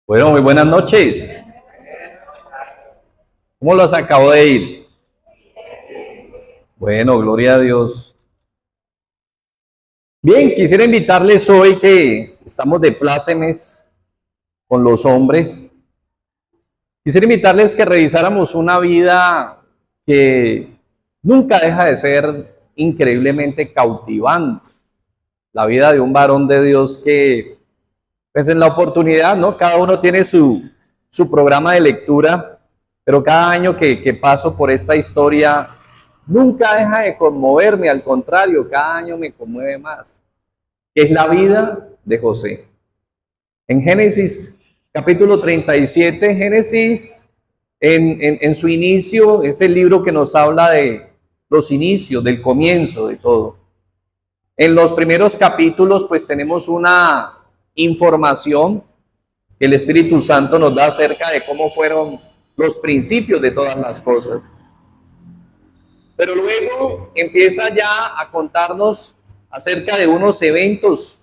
Bueno, muy buenas noches. ¿Cómo los acabo de ir? Bueno, gloria a Dios. Bien, quisiera invitarles hoy que estamos de plácemes con los hombres. Quisiera invitarles que revisáramos una vida que nunca deja de ser increíblemente cautivante. La vida de un varón de Dios que, pues en la oportunidad, ¿no? Cada uno tiene su programa de lectura, pero cada año que paso por esta historia nunca deja de conmoverme, al contrario, cada año me conmueve más. Es la vida de José. En Génesis capítulo 37, Génesis en su inicio es el libro que nos habla de los inicios, del comienzo de todo. En los primeros capítulos pues tenemos una información que el Espíritu Santo nos da acerca de cómo fueron los principios de todas las cosas. Pero luego empieza ya a contarnos acerca de unos eventos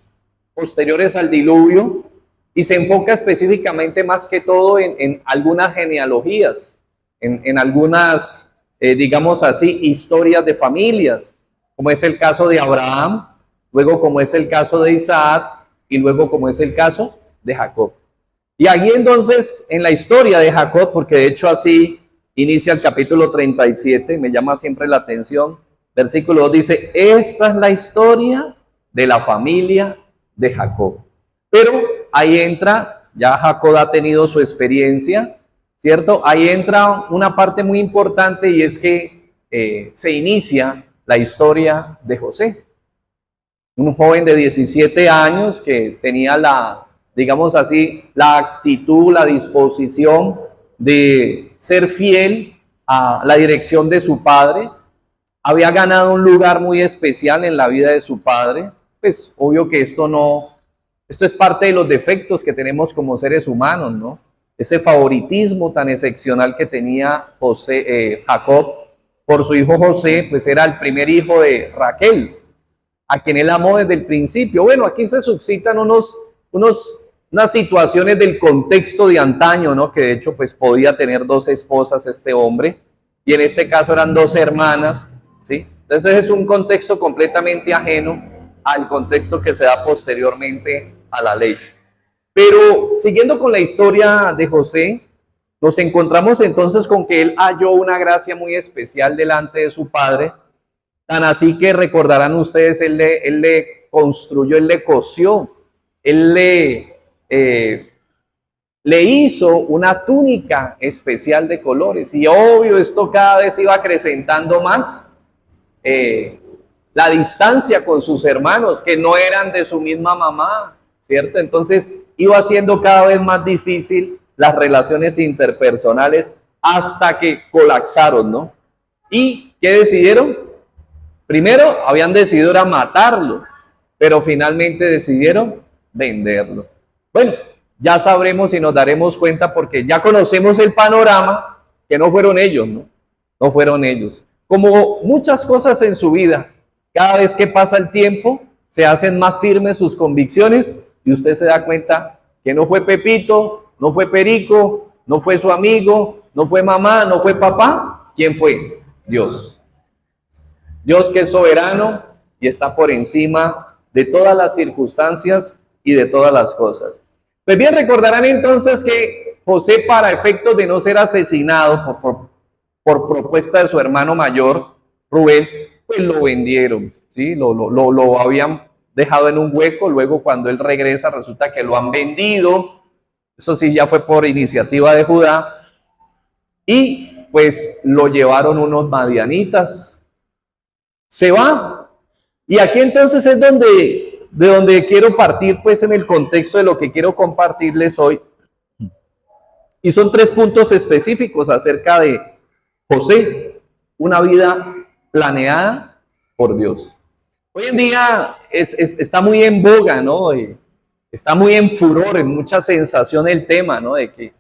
posteriores al diluvio y se enfoca específicamente más que todo en algunas genealogías, en algunas, digamos así, historias de familias, como es el caso de Abraham, luego como es el caso de Isaac y luego como es el caso de Jacob. Y allí entonces, en la historia de Jacob, porque de hecho así inicia el capítulo 37, me llama siempre la atención, versículo 2 dice, esta es la historia de la familia de Jacob. Pero ahí entra, ya Jacob ha tenido su experiencia, ¿cierto? Ahí entra una parte muy importante y es que se inicia la historia de José. Un joven de 17 años que tenía digamos así, la actitud, la disposición de ser fiel a la dirección de su padre. Había ganado un lugar muy especial en la vida de su padre. Pues obvio que esto es parte de los defectos que tenemos como seres humanos, ¿no? Ese favoritismo tan excepcional que tenía Jacob por su hijo José, pues era el primer hijo de Raquel, a quien él amó desde el principio. Bueno, aquí se suscitan unas situaciones del contexto de antaño, ¿no? Que de hecho pues podía tener dos esposas este hombre, y en este caso eran dos hermanas, ¿sí? Entonces es un contexto completamente ajeno al contexto que se da posteriormente a la ley. Pero siguiendo con la historia de José, nos encontramos entonces con que él halló una gracia muy especial delante de su padre, tan así que recordarán ustedes, él le construyó, él le cosió, él le hizo una túnica especial de colores. Y obvio, esto cada vez iba acrecentando más la distancia con sus hermanos, que no eran de su misma mamá, ¿cierto? Entonces iba haciendo cada vez más difícil las relaciones interpersonales hasta que colapsaron, ¿no? ¿Y qué decidieron? Primero habían decidido era matarlo, pero finalmente decidieron venderlo. Bueno, ya sabremos y nos daremos cuenta porque ya conocemos el panorama, que no fueron ellos, ¿no? No fueron ellos. Como muchas cosas en su vida, cada vez que pasa el tiempo, se hacen más firmes sus convicciones y usted se da cuenta que no fue Pepito, no fue Perico, no fue su amigo, no fue mamá, no fue papá. ¿Quién fue? Dios. Dios que es soberano y está por encima de todas las circunstancias y de todas las cosas. Pues bien, recordarán entonces que José, para efectos de no ser asesinado por propuesta de su hermano mayor, Rubén, pues lo vendieron, ¿sí? Lo habían dejado en un hueco, luego cuando él regresa resulta que lo han vendido, eso sí ya fue por iniciativa de Judá, y pues lo llevaron unos madianitas, se va. Y aquí entonces es de donde quiero partir, pues en el contexto de lo que quiero compartirles hoy. Y son 3 puntos específicos acerca de José, una vida planeada por Dios. Hoy en día está muy en boga, ¿no? Está muy en furor, en mucha sensación el tema, ¿no? De que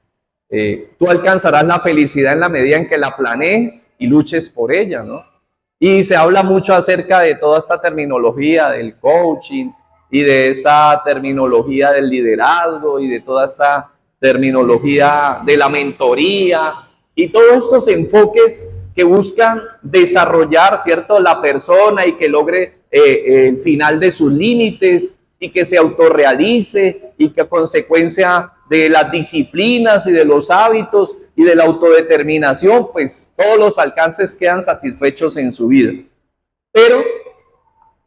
tú alcanzarás la felicidad en la medida en que la planees y luches por ella, ¿no? Y se habla mucho acerca de toda esta terminología del coaching y de esta terminología del liderazgo y de toda esta terminología de la mentoría y todos estos enfoques que buscan desarrollar, ¿cierto?, la persona y que logre el final de sus límites y que se autorrealice y que a consecuencia de las disciplinas y de los hábitos y de la autodeterminación, pues todos los alcances quedan satisfechos en su vida. Pero,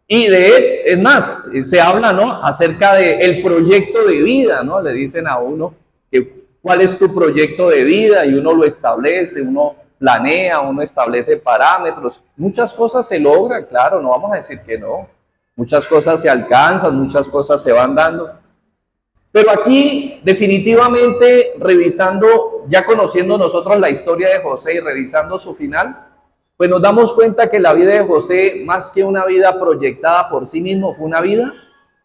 y de él, es más, se habla, ¿no?, acerca del proyecto de vida, ¿no? Le dicen a uno que cuál es tu proyecto de vida y uno lo establece, uno planea, uno establece parámetros. Muchas cosas se logran, claro, no vamos a decir que no. Muchas cosas se alcanzan, muchas cosas se van dando. Pero aquí, definitivamente, revisando, ya conociendo nosotros la historia de José y revisando su final, pues nos damos cuenta que la vida de José, más que una vida proyectada por sí mismo, fue una vida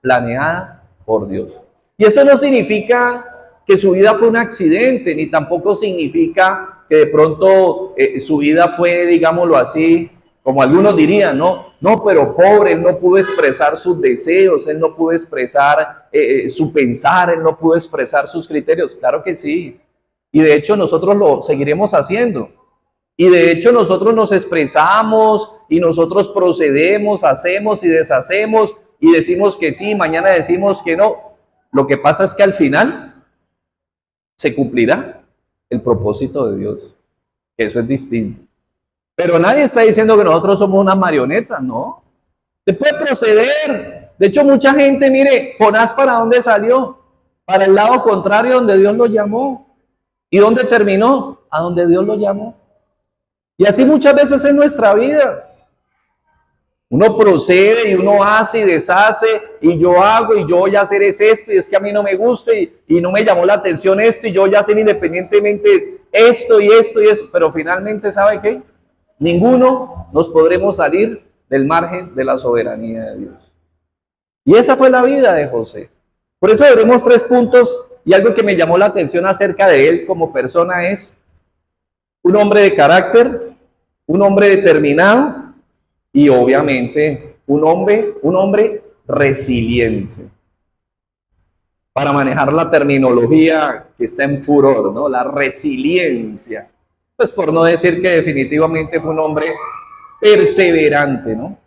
planeada por Dios. Y esto no significa que su vida fue un accidente, ni tampoco significa que de pronto su vida fue, digámoslo así, como algunos dirían, no, pero pobre, él no pudo expresar sus deseos, él no pudo expresar su pensar, él no pudo expresar sus criterios. Claro que sí. Y de hecho nosotros lo seguiremos haciendo. Y de hecho nosotros nos expresamos y nosotros procedemos, hacemos y deshacemos y decimos que sí, mañana decimos que no. Lo que pasa es que al final se cumplirá el propósito de Dios. Eso es distinto. Pero nadie está diciendo que nosotros somos unas marionetas, ¿no? Se puede proceder. De hecho, mucha gente, mire, Jonás, ¿para dónde salió? Para el lado contrario, donde Dios lo llamó. ¿Y dónde terminó? A donde Dios lo llamó. Y así muchas veces en nuestra vida. Uno procede y uno hace y deshace y yo hago y yo voy a hacer es esto y es que a mí no me gusta y no me llamó la atención esto y yo ya hacer independientemente esto y esto y esto. Pero finalmente, ¿sabe qué? Ninguno nos podremos salir del margen de la soberanía de Dios. Y esa fue la vida de José. Por eso veremos 3 puntos y algo que me llamó la atención acerca de él como persona es un hombre de carácter, un hombre determinado y obviamente un hombre resiliente. Para manejar la terminología que está en furor, ¿no? La resiliencia. Pues por no decir que definitivamente fue un hombre perseverante, ¿no?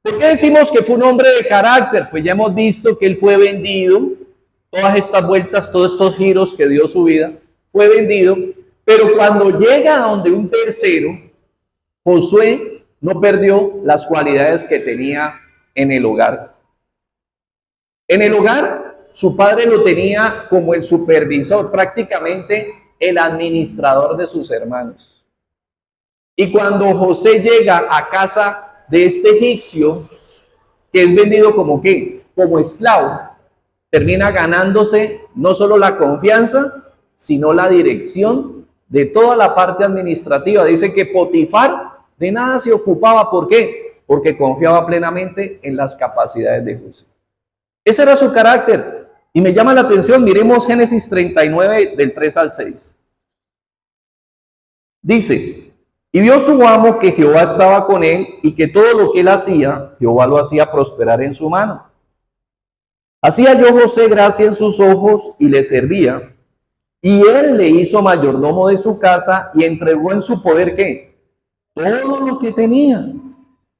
¿Por qué decimos que fue un hombre de carácter? Pues ya hemos visto que él fue vendido, todas estas vueltas, todos estos giros que dio su vida, fue vendido, pero cuando llega a donde un tercero, Josué no perdió las cualidades que tenía en el hogar. En el hogar, su padre lo tenía como el supervisor, prácticamente el administrador de sus hermanos. Y cuando José llega a casa de este egipcio, que es vendido como ¿qué? Como esclavo, termina ganándose no solo la confianza, sino la dirección de toda la parte administrativa. Dice que Potifar de nada se ocupaba. ¿Por qué? Porque confiaba plenamente en las capacidades de José. Ese era su carácter. Y me llama la atención, miremos Génesis 39 del 3 al 6. Dice, y vio su amo que Jehová estaba con él y que todo lo que él hacía, Jehová lo hacía prosperar en su mano. Hacía yo José gracia en sus ojos y le servía. Y él le hizo mayordomo de su casa y entregó en su poder ¿qué? Todo lo que tenía.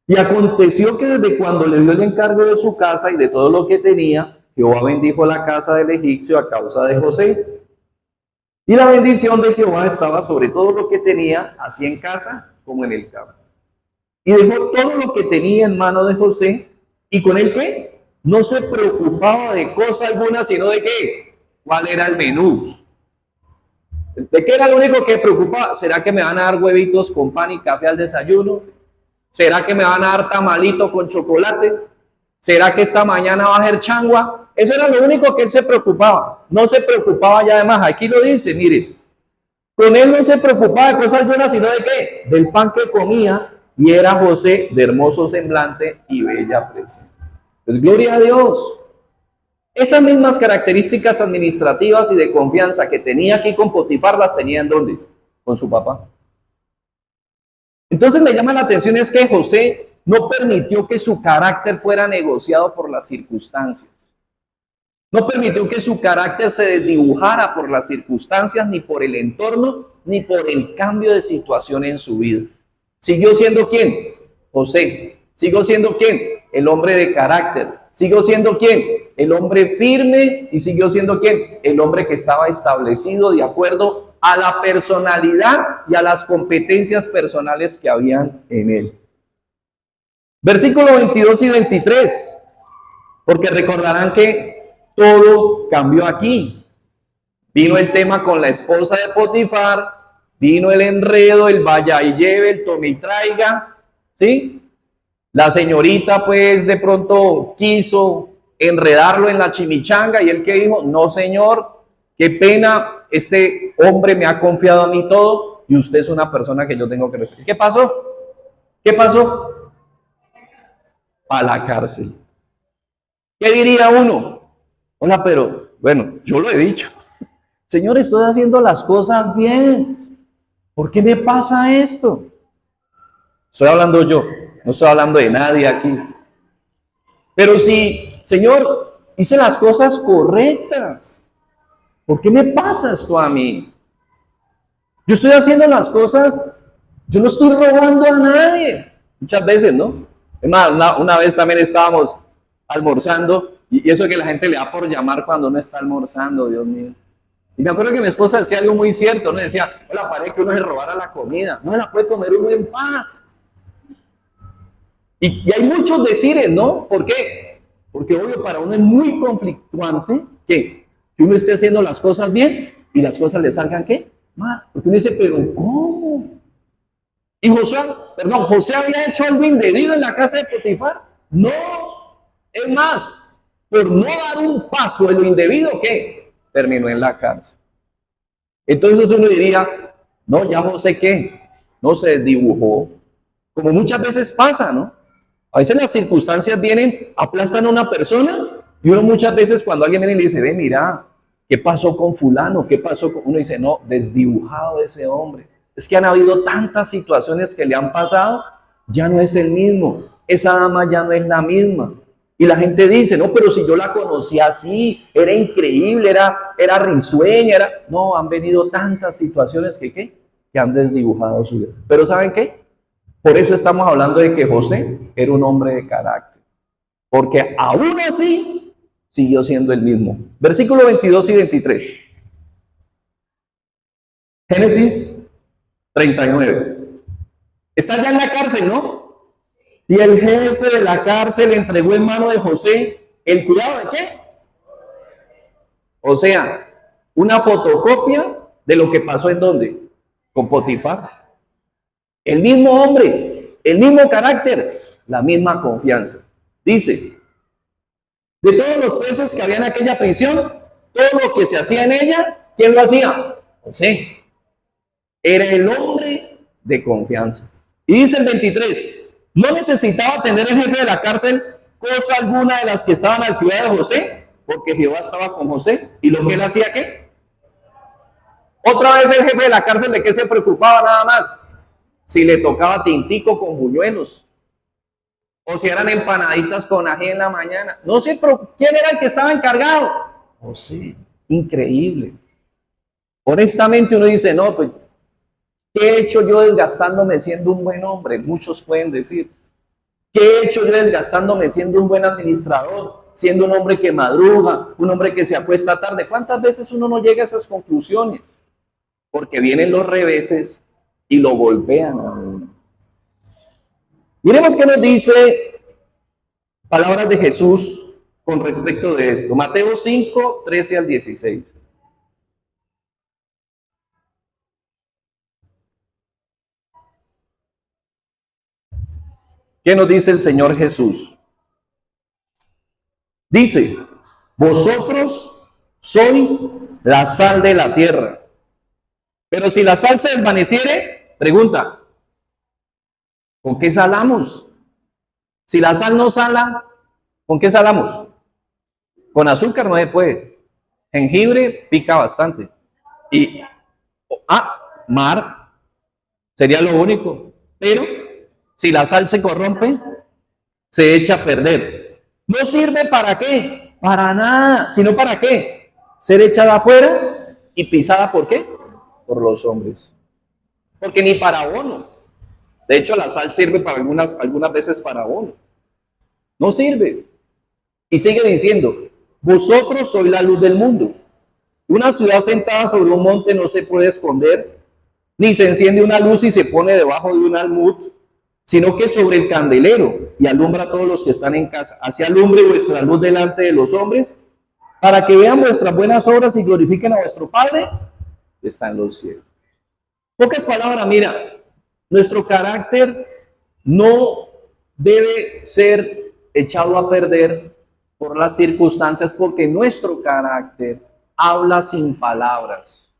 Y aconteció que desde cuando le dio el encargo de su casa y de todo lo que tenía, Jehová bendijo la casa del egipcio a causa de José. Y la bendición de Jehová estaba sobre todo lo que tenía, así en casa como en el campo. Y dejó todo lo que tenía en mano de José, y con él ¿qué? No se preocupaba de cosa alguna, sino de ¿qué? ¿Cuál era el menú? ¿De qué era lo único que preocupaba? ¿Será que me van a dar huevitos con pan y café al desayuno? ¿Será que me van a dar tamalito con chocolate? ¿Será que esta mañana va a haber changua? Eso era lo único que él se preocupaba. No se preocupaba ya además. Aquí lo dice, mire. Con él no se preocupaba de cosas buenas, sino de qué? Del pan que comía. Y era José de hermoso semblante y bella presencia. Pues gloria a Dios. Esas mismas características administrativas y de confianza que tenía aquí con Potifar, las tenía ¿en dónde? Con su papá. Entonces me llama la atención es que José no permitió que su carácter fuera negociado por las circunstancias. No permitió que su carácter se desdibujara por las circunstancias, ni por el entorno, ni por el cambio de situación en su vida. ¿Siguió siendo quién? José. ¿Siguió siendo quién? El hombre de carácter. ¿Siguió siendo quién? El hombre firme. ¿Y siguió siendo quién? El hombre que estaba establecido de acuerdo a la personalidad y a las competencias personales que habían en él. Versículos 22 y 23. Porque recordarán que todo cambió aquí. Vino el tema con la esposa de Potifar, vino el enredo, el vaya y lleve, el tome y traiga, ¿sí? La señorita pues de pronto quiso enredarlo en la chimichanga y él que dijo, no señor, qué pena, este hombre me ha confiado a mí todo y usted es una persona que yo tengo que respetar. ¿Qué pasó? ¿Qué pasó? A la cárcel. ¿Qué diría uno? Hola, pero bueno, yo lo he dicho. Señor, estoy haciendo las cosas bien. ¿Por qué me pasa esto? Estoy hablando yo, no estoy hablando de nadie aquí. Pero si, Señor, hice las cosas correctas, ¿por qué me pasa esto a mí? Yo estoy haciendo las cosas, yo no estoy robando a nadie. Muchas veces, ¿no? Es más, una vez también estábamos almorzando y eso que la gente le da por llamar cuando uno está almorzando, Dios mío. Y me acuerdo que mi esposa decía algo muy cierto, ¿no? Decía, hola, parece que uno se robara la comida, no se la puede comer uno en paz. Y hay muchos decires, ¿no? ¿Por qué? Porque obvio para uno es muy conflictuante que uno esté haciendo las cosas bien y las cosas le salgan ¿qué? Mal. Porque uno dice, pero ¿cómo? Y José había hecho algo indebido en la casa de Potifar. No, es más, por no dar un paso en lo indebido, ¿qué? Terminó en la cárcel. Entonces uno diría, no, ya José, ¿qué? No se desdibujó. Como muchas veces pasa, ¿no? A veces las circunstancias vienen, aplastan a una persona y uno muchas veces cuando alguien viene y le dice, ve, mira, ¿qué pasó con fulano? ¿Qué pasó con...? Uno dice, no, desdibujado ese hombre. Es que han habido tantas situaciones que le han pasado, ya no es el mismo. Esa dama ya no es la misma. Y la gente dice, no, pero si yo la conocí así, era increíble, era risueña, No, han venido tantas situaciones que han desdibujado su vida. Pero ¿saben qué? Por eso estamos hablando de que José era un hombre de carácter. Porque aún así siguió siendo el mismo. Versículos 22 y 23. Génesis 39. Está ya en la cárcel, ¿no? Y el jefe de la cárcel entregó en mano de José el cuidado de ¿qué? O sea, una fotocopia de lo que pasó en ¿dónde? Con Potifar. El mismo hombre, el mismo carácter, la misma confianza. Dice, de todos los presos que había en aquella prisión, todo lo que se hacía en ella, ¿quién lo hacía? José. Era el hombre de confianza. Y dice el 23, no necesitaba tener el jefe de la cárcel cosa alguna de las que estaban al cuidado de José, porque Jehová estaba con José. ¿Y lo que él hacía qué? Otra vez el jefe de la cárcel, ¿de qué se preocupaba nada más? Si le tocaba tintico con buñuelos, o si eran empanaditas con ají en la mañana. No sé, pero ¿quién era el que estaba encargado? José. Increíble. Honestamente uno dice, no, pues, ¿qué he hecho yo desgastándome siendo un buen hombre? Muchos pueden decir. ¿Qué he hecho yo desgastándome siendo un buen administrador? Siendo un hombre que madruga, un hombre que se acuesta tarde. ¿Cuántas veces uno no llega a esas conclusiones? Porque vienen los reveses y lo golpean a uno. Miremos qué nos dice palabras de Jesús con respecto de esto. Mateo 5, 13 al 16. ¿Qué nos dice el Señor Jesús? Dice, vosotros sois la sal de la tierra. Pero si la sal se desvaneciere, pregunta, ¿con qué salamos? Si la sal no sala, ¿con qué salamos? Con azúcar no se puede. Jengibre pica bastante. Y, mar sería lo único. Pero si la sal se corrompe, se echa a perder. ¿No sirve para qué? Para nada, sino para qué? Ser echada afuera y pisada ¿por qué? Por los hombres. Porque ni para abono. De hecho, la sal sirve para algunas veces para abono. No sirve. Y sigue diciendo, vosotros sois la luz del mundo. Una ciudad sentada sobre un monte no se puede esconder, ni se enciende una luz y se pone debajo de un almud, sino que sobre el candelero y alumbra a todos los que están en casa. Así alumbre vuestra luz delante de los hombres, para que vean vuestras buenas obras y glorifiquen a vuestro Padre que está en los cielos. Pocas palabras, mira, nuestro carácter no debe ser echado a perder por las circunstancias, porque nuestro carácter habla sin palabras.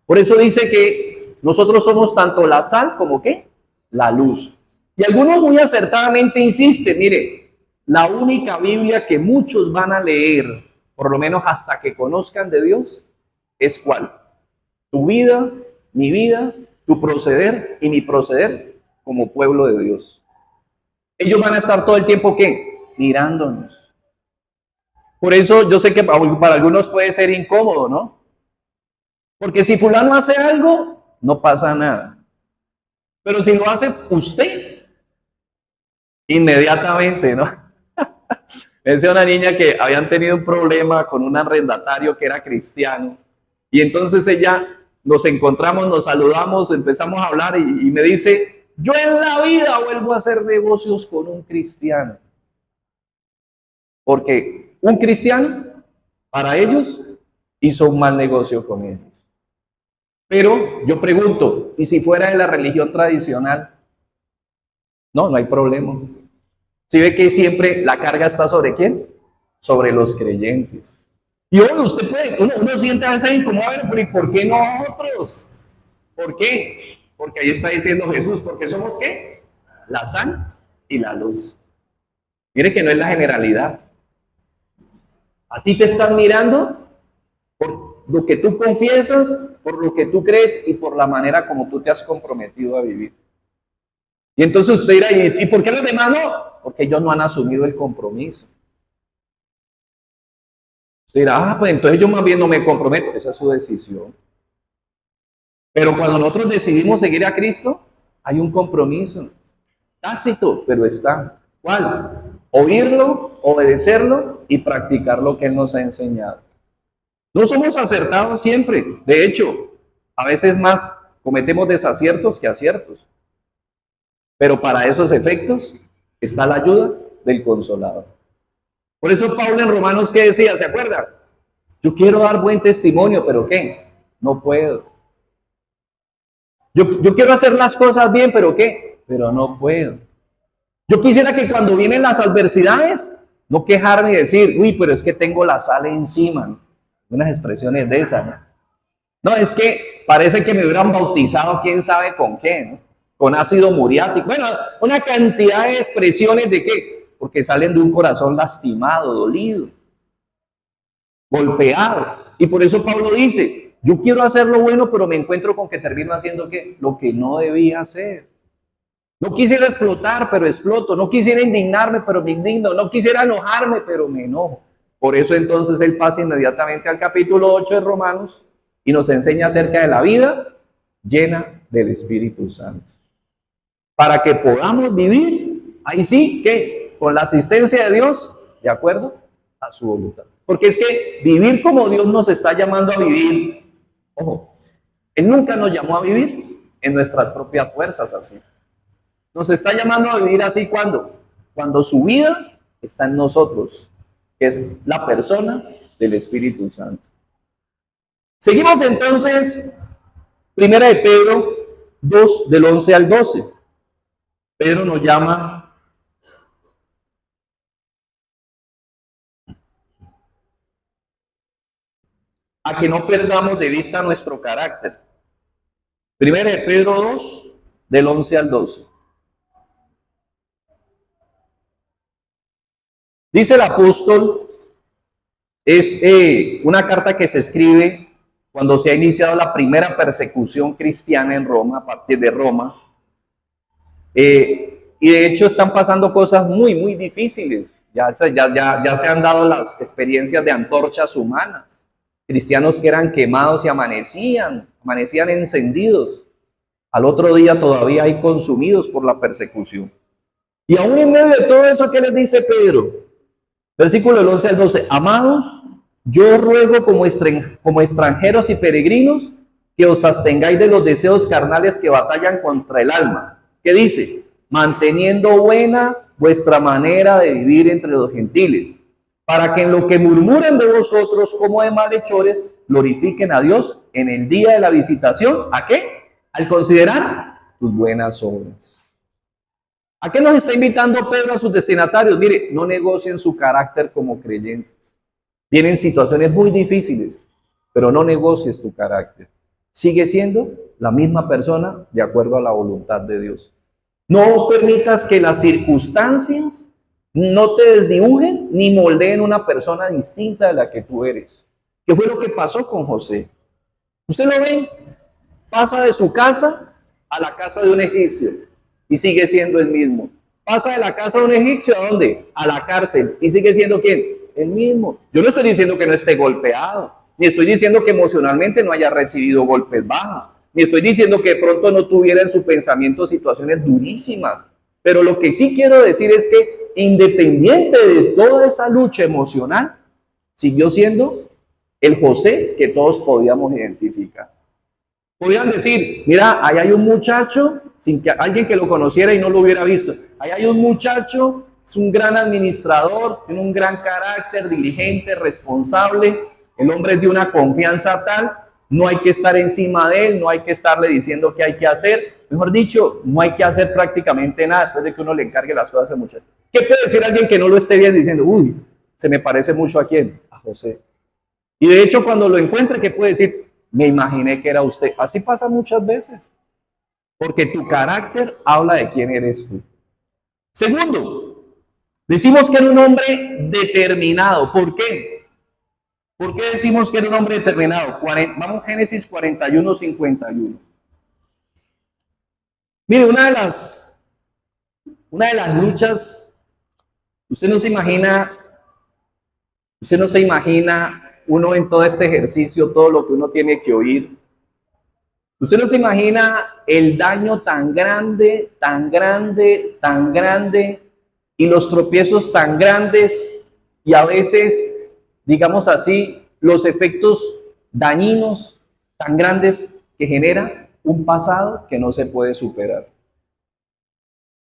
Por eso dice que nosotros somos tanto la sal como ¿qué? La luz. Y algunos muy acertadamente insisten, mire, la única Biblia que muchos van a leer, por lo menos hasta que conozcan de Dios, es ¿cuál? Tu vida, mi vida, tu proceder y mi proceder como pueblo de Dios. Ellos van a estar todo el tiempo ¿qué? Mirándonos. Por eso yo sé que para algunos puede ser incómodo, ¿no? Porque si fulano hace algo, no pasa nada. Pero si lo hace usted, inmediatamente, ¿no? Me decía una niña que habían tenido un problema con un arrendatario que era cristiano. Y entonces ella, nos encontramos, nos saludamos, empezamos a hablar y me dice, yo en la vida vuelvo a hacer negocios con un cristiano. Porque un cristiano, para ellos, hizo un mal negocio con ellos. Pero yo pregunto, ¿y si fuera de la religión tradicional? No, no hay problema. ¿Sí ve que siempre la carga está sobre quién? Sobre los creyentes. Y bueno, usted puede, uno siente a veces como, a ver, pero ¿y por qué no otros? ¿Por qué? Porque ahí está diciendo Jesús, porque somos ¿qué? La sal y la luz. Mire que no es la generalidad. A ti te están mirando por lo que tú confiesas, por lo que tú crees y por la manera como tú te has comprometido a vivir. Y entonces usted dirá, ¿y por qué los demás no? Porque ellos no han asumido el compromiso. Usted dirá, pues entonces yo más bien no me comprometo. Esa es su decisión. Pero cuando nosotros decidimos seguir a Cristo, hay un compromiso. Tácito, pero está. ¿Cuál? Oírlo, obedecerlo y practicar lo que Él nos ha enseñado. No somos acertados siempre. De hecho, a veces más cometemos desaciertos que aciertos. Pero para esos efectos está la ayuda del Consolador. Por eso Pablo en Romanos, ¿qué decía? ¿Se acuerdan? Yo quiero dar buen testimonio, pero ¿qué? No puedo. Yo quiero hacer las cosas bien, pero ¿qué? Pero no puedo. Yo quisiera que cuando vienen las adversidades, no quejarme y decir, uy, pero es que tengo la sal encima, ¿no? Unas expresiones de esas, ¿no? No, es que parece que me hubieran bautizado quién sabe con qué, ¿no? Con ácido muriático. Bueno, una cantidad de expresiones de qué, porque salen de un corazón lastimado, dolido, golpeado. Y por eso Pablo dice, yo quiero hacer lo bueno, pero me encuentro con que termino haciendo ¿qué? Lo que no debía hacer. No quisiera explotar, pero exploto. No quisiera indignarme, pero me indigno. No quisiera enojarme, pero me enojo. Por eso entonces él pasa inmediatamente al capítulo 8 de Romanos y nos enseña acerca de la vida llena del Espíritu Santo. Para que podamos vivir, ahí sí, que con la asistencia de Dios, de acuerdo a su voluntad. Porque es que vivir como Dios nos está llamando a vivir, ojo, Él nunca nos llamó a vivir en nuestras propias fuerzas así. Nos está llamando a vivir así cuando su vida está en nosotros, que es la persona del Espíritu Santo. Seguimos entonces, primera de Pedro 2, del 11 al 12. Pedro nos llama a que no perdamos de vista nuestro carácter. Primera de Pedro 2, del 11 al 12. Dice el apóstol, es una carta que se escribe cuando se ha iniciado la primera persecución cristiana en Roma, a partir de Roma. Y de hecho están pasando cosas muy, muy difíciles. Ya se han dado las experiencias de antorchas humanas. Cristianos que eran quemados y amanecían encendidos. Al otro día todavía hay consumidos por la persecución. Y aún en medio de todo eso, ¿qué les dice Pedro? Versículo del 11 al 12. Amados, yo ruego como extranjeros y peregrinos que os abstengáis de los deseos carnales que batallan contra el alma. ¿Qué dice? Manteniendo buena vuestra manera de vivir entre los gentiles, para que en lo que murmuren de vosotros como de malhechores, glorifiquen a Dios en el día de la visitación. ¿A qué? Al considerar tus buenas obras. ¿A qué nos está invitando Pedro a sus destinatarios? Mire, no negocien su carácter como creyentes. Vienen situaciones muy difíciles, pero no negocies tu carácter. Sigue siendo la misma persona de acuerdo a la voluntad de Dios. No permitas que las circunstancias no te desdibujen ni moldeen una persona distinta de la que tú eres. ¿Qué fue lo que pasó con José? Usted lo ve, pasa de su casa a la casa de un egipcio y sigue siendo el mismo. Pasa de la casa de un egipcio ¿a dónde? A la cárcel y sigue siendo ¿quién? El mismo. Yo no estoy diciendo que no esté golpeado, ni estoy diciendo que emocionalmente no haya recibido golpes bajos, ni estoy diciendo que de pronto no tuviera en su pensamiento situaciones durísimas. Pero lo que sí quiero decir es que independiente de toda esa lucha emocional, siguió siendo el José que todos podíamos identificar. Podían decir, mira, ahí hay un muchacho, sin que alguien que lo conociera y no lo hubiera visto. Ahí hay un muchacho, es un gran administrador, tiene un gran carácter, diligente, responsable. El hombre es de una confianza tal, no hay que estar encima de él, no hay que estarle diciendo qué hay que hacer. Mejor dicho, no hay que hacer prácticamente nada después de que uno le encargue las cosas a ese muchacho. ¿Qué puede decir alguien que no lo esté bien diciendo, uy, se me parece mucho a quién? A José. Y de hecho, cuando lo encuentre, ¿qué puede decir? Me imaginé que era usted. Así pasa muchas veces, porque tu carácter habla de quién eres tú. Segundo, decimos que era un hombre determinado. ¿Por qué? ¿Por qué decimos que era un hombre determinado? Vamos a Génesis 41, 51. Mire, una de las luchas, usted no se imagina uno en todo este ejercicio, todo lo que uno tiene que oír. Usted no se imagina el daño tan grande, tan grande, tan grande, y los tropiezos tan grandes, y a veces, digamos así, los efectos dañinos tan grandes que genera un pasado que no se puede superar.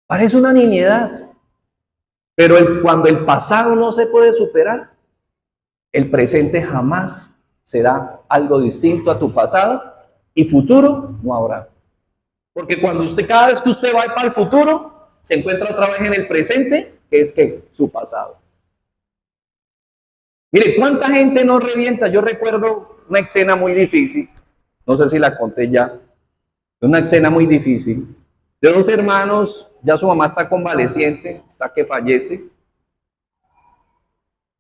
Parece una nimiedad, pero cuando el pasado no se puede superar, el presente jamás será algo distinto a tu pasado y futuro no habrá. Porque cada vez que usted va para el futuro, se encuentra otra vez en el presente, que es que su pasado. Mire, ¿cuánta gente no revienta? Yo recuerdo una escena muy difícil, no sé si la conté ya, una escena muy difícil, de dos hermanos, ya su mamá está convaleciente, está que fallece,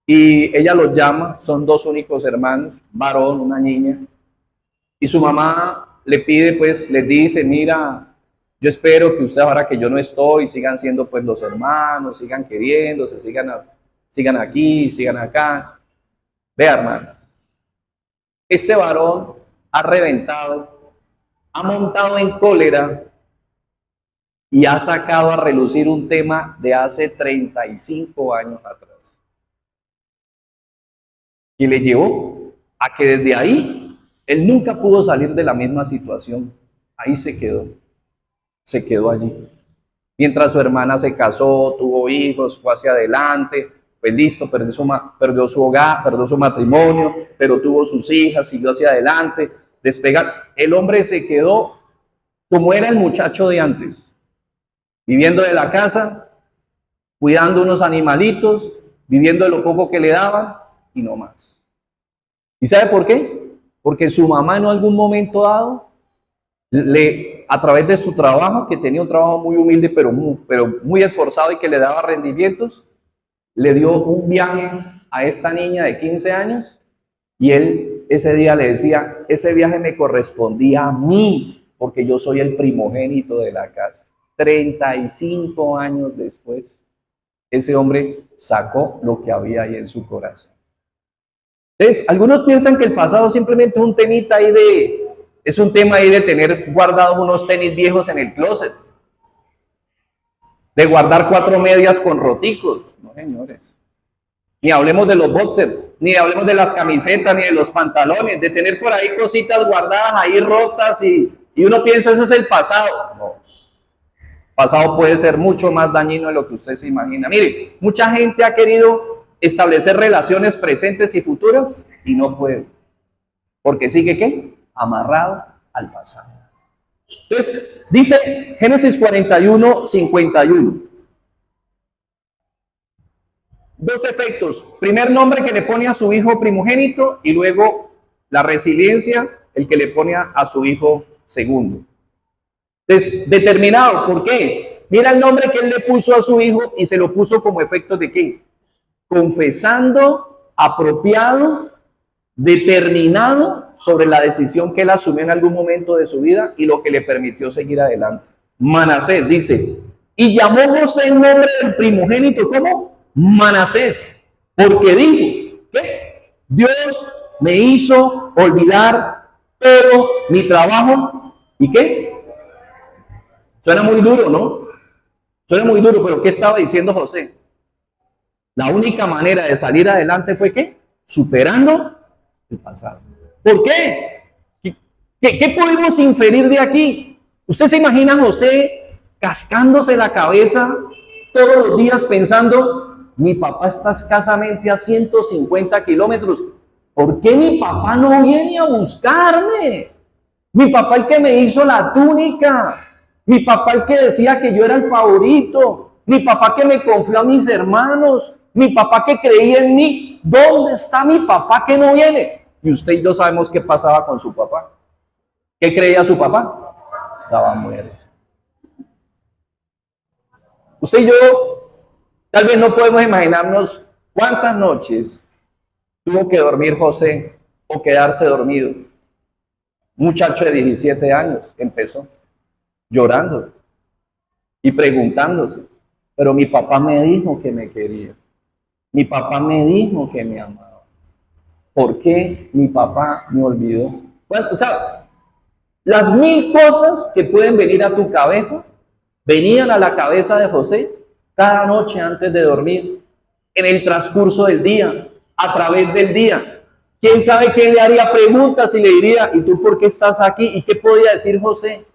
y ella los llama, son dos únicos hermanos, varón, una niña, y su mamá le pide, pues, les dice, mira, yo espero que ustedes ahora que yo no estoy, sigan siendo pues los hermanos, sigan queriéndose, sigan aquí, sigan acá. Vea, hermano, este varón ha reventado, ha montado en cólera y ha sacado a relucir un tema de hace 35 años atrás. Y le llevó a que desde ahí él nunca pudo salir de la misma situación. Ahí se quedó allí. Mientras su hermana se casó, tuvo hijos, fue hacia adelante, pues listo, perdió su hogar, perdió su matrimonio, pero tuvo sus hijas, siguió hacia adelante, despegar. El hombre se quedó como era el muchacho de antes, viviendo de la casa, cuidando unos animalitos, viviendo de lo poco que le daban y no más. ¿Y sabe por qué? Porque su mamá en algún momento dado, a través de su trabajo, que tenía un trabajo muy humilde, pero muy esforzado y que le daba rendimientos, le dio un viaje a esta niña de 15 años y él ese día le decía, ese viaje me correspondía a mí, porque yo soy el primogénito de la casa. 35 años después, ese hombre sacó lo que había ahí en su corazón. Entonces, algunos piensan que el pasado simplemente es un temita ahí es un tema ahí de tener guardados unos tenis viejos en el closet, de guardar 4 medias con roticos. No, señores. Ni hablemos de los boxers, ni hablemos de las camisetas, ni de los pantalones, de tener por ahí cositas guardadas ahí rotas y uno piensa ese es el pasado. No. El pasado puede ser mucho más dañino de lo que usted se imagina. Mire, mucha gente ha querido establecer relaciones presentes y futuras y no puede. Porque sigue ¿qué? Amarrado al pasado. Entonces, dice Génesis 41, 51. Dos efectos. Primer nombre que le pone a su hijo primogénito y luego la resiliencia, el que le pone a su hijo segundo. Entonces, determinado. ¿Por qué? Mira el nombre que él le puso a su hijo y se lo puso como efecto de ¿qué? Confesando, apropiado, determinado sobre la decisión que él asumió en algún momento de su vida y lo que le permitió seguir adelante. Manasés dice, y llamó José el nombre del primogénito, ¿cómo? Manasés, porque dijo, ¿qué? Dios me hizo olvidar todo mi trabajo, ¿y qué? Suena muy duro, ¿no? Suena muy duro, pero ¿qué estaba diciendo José? La única manera de salir adelante fue ¿qué? Superando el pasado. ¿Por qué? ¿Qué podemos inferir de aquí? ¿Usted se imagina a José cascándose la cabeza todos los días pensando, mi papá está escasamente a 150 kilómetros, ¿por qué mi papá no viene a buscarme? Mi papá el que me hizo la túnica, mi papá el que decía que yo era el favorito, mi papá que me confió a mis hermanos, mi papá que creía en mí, ¿dónde está mi papá que no viene? Y usted y yo sabemos qué pasaba con su papá. ¿Qué creía su papá? Estaba muerto. Usted y yo tal vez no podemos imaginarnos cuántas noches tuvo que dormir José o quedarse dormido. Un muchacho de 17 años empezó llorando y preguntándose, pero mi papá me dijo que me quería. Mi papá me dijo que me amaba. ¿Por qué mi papá me olvidó? Bueno, o sea, las 1000 cosas que pueden venir a tu cabeza venían a la cabeza de José cada noche antes de dormir, en el transcurso del día, a través del día. ¿Quién sabe quién le haría preguntas y le diría, ¿y tú por qué estás aquí? ¿Y qué podía decir José?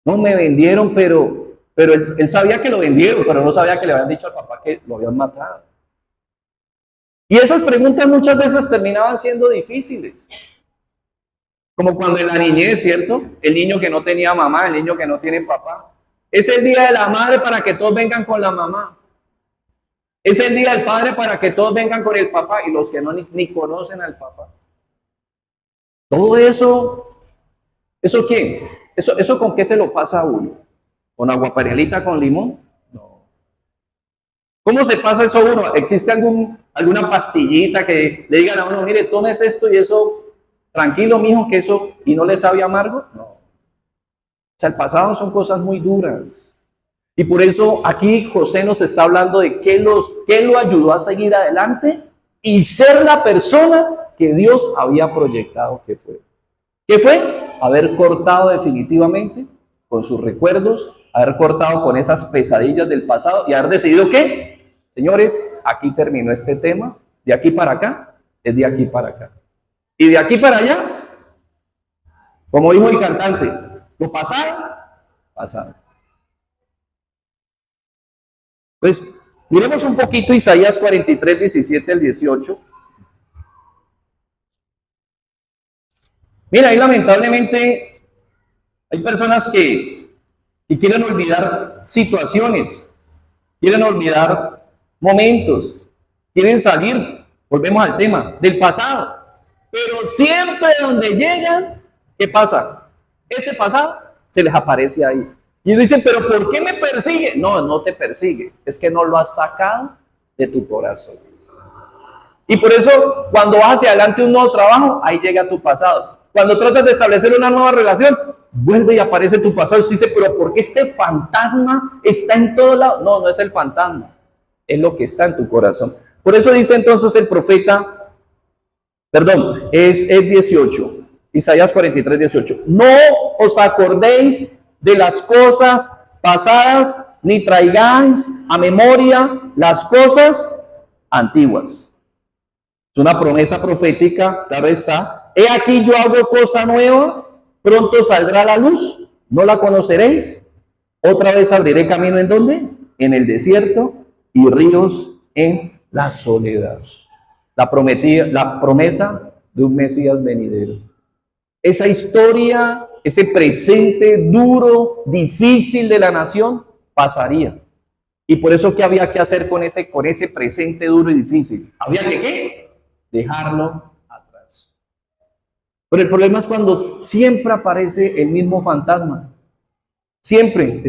No, me vendieron, pero él sabía que lo vendieron, pero no sabía que le habían dicho al papá que lo habían matado. Y esas preguntas muchas veces terminaban siendo difíciles. Como cuando en la niñez, ¿cierto? El niño que no tenía mamá, el niño que no tiene papá. Es el día de la madre para que todos vengan con la mamá. Es el día del padre para que todos vengan con el papá y los que no ni conocen al papá. Todo eso, ¿eso quién? ¿Eso con qué se lo pasa a uno? ¿Con aguapanelita con limón? No. ¿Cómo se pasa eso a uno? ¿Existe alguna pastillita que le digan a uno, mire, tomes esto y eso, tranquilo, mijo, que eso, y no le sabe amargo? No. O sea, el pasado son cosas muy duras. Y por eso aquí José nos está hablando de qué lo ayudó a seguir adelante y ser la persona que Dios había proyectado que fue. ¿Qué fue? Haber cortado definitivamente con sus recuerdos, haber cortado con esas pesadillas del pasado y haber decidido que, señores, aquí terminó este tema, de aquí para acá, es de aquí para acá. Y de aquí para allá, como dijo el cantante, lo pasado, pasado. Pues miremos un poquito Isaías 43, 17 al 18. Mira, ahí lamentablemente hay personas que quieren olvidar situaciones, quieren olvidar momentos, quieren salir, volvemos al tema, del pasado. Pero siempre donde llegan, ¿qué pasa? Ese pasado se les aparece ahí. Y dicen, pero ¿por qué me persigue? No, no te persigue, es que no lo has sacado de tu corazón. Y por eso, cuando vas hacia adelante un nuevo trabajo, ahí llega tu pasado. Cuando tratas de establecer una nueva relación, vuelve y aparece tu pasado. Usted dice, pero ¿por qué este fantasma está en todo lado? No, no es el fantasma, es lo que está en tu corazón. Por eso dice entonces el profeta, perdón, es 18, Isaías 43, 18. No os acordéis de las cosas pasadas, ni traigáis a memoria las cosas antiguas. Es una promesa profética, claro está. He aquí yo hago cosa nueva, pronto saldrá la luz, no la conoceréis. Otra vez abriré camino ¿en dónde? En el desierto y ríos en la soledad. La promesa de un Mesías venidero. Esa historia, ese presente duro, difícil de la nación, pasaría. Y por eso, ¿qué había que hacer con ese presente duro y difícil? Había que, ¿qué? Dejarlo atrás. Pero el problema es cuando siempre aparece el mismo fantasma. Siempre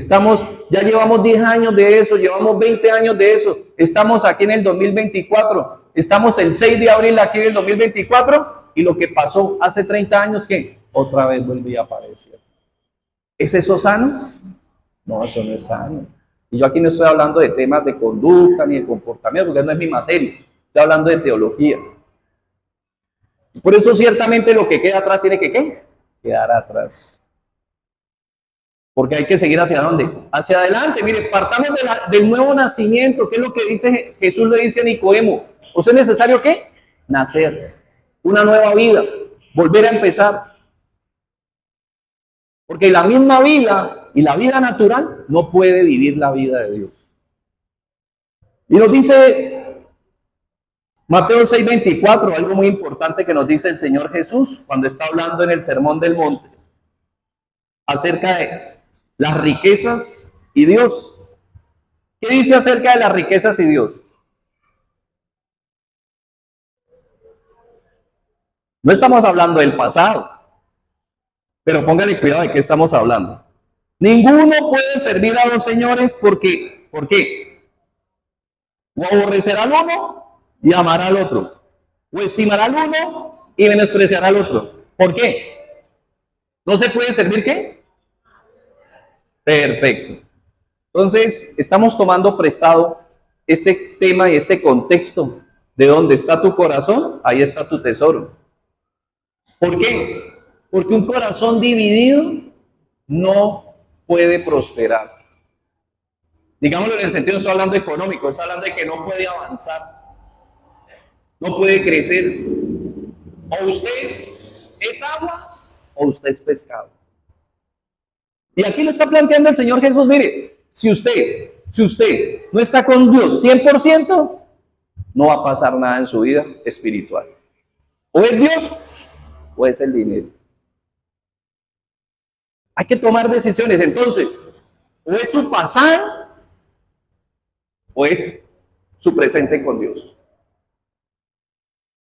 ya llevamos 10 años de eso, llevamos 20 años de eso. Estamos aquí en el 2024, estamos el 6 de abril aquí en el 2024 y lo que pasó hace 30 años, ¿qué? Otra vez vuelve a aparecer. ¿Es eso sano? No, eso no es sano. Y yo aquí no estoy hablando de temas de conducta ni de comportamiento, porque no es mi materia. Estoy hablando de teología. Y por eso ciertamente lo que queda atrás tiene que, ¿qué? Quedar atrás. Porque hay que seguir hacia dónde? Hacia adelante. Mire, partamos del nuevo nacimiento, que es lo que dice Jesús, le dice a Nicodemo. ¿O sea, es necesario qué? Nacer. Una nueva vida. Volver a empezar. Porque la misma vida y la vida natural no puede vivir la vida de Dios. Y nos dice Mateo 6:24, algo muy importante que nos dice el Señor Jesús cuando está hablando en el Sermón del Monte acerca de las riquezas y Dios. ¿Qué dice acerca de las riquezas y Dios? No estamos hablando del pasado, pero póngale cuidado de qué estamos hablando. Ninguno puede servir a dos señores porque, ¿por qué? O aborrecerá al uno y amará al otro, o estimará al uno y menospreciará al otro. ¿Por qué? ¿No se puede servir qué? Perfecto. Entonces, estamos tomando prestado este tema y este contexto. De donde está tu corazón, ahí está tu tesoro. ¿Por qué? Porque un corazón dividido no puede prosperar. Digámoslo en el sentido, estoy hablando económico, estoy hablando de que no puede avanzar, no puede crecer. O usted es agua o usted es pescado. Y aquí lo está planteando el Señor Jesús. Mire, si usted no está con Dios 100%, no va a pasar nada en su vida espiritual. O es Dios o es el dinero. Hay que tomar decisiones. Entonces, o es su pasado o es su presente con Dios.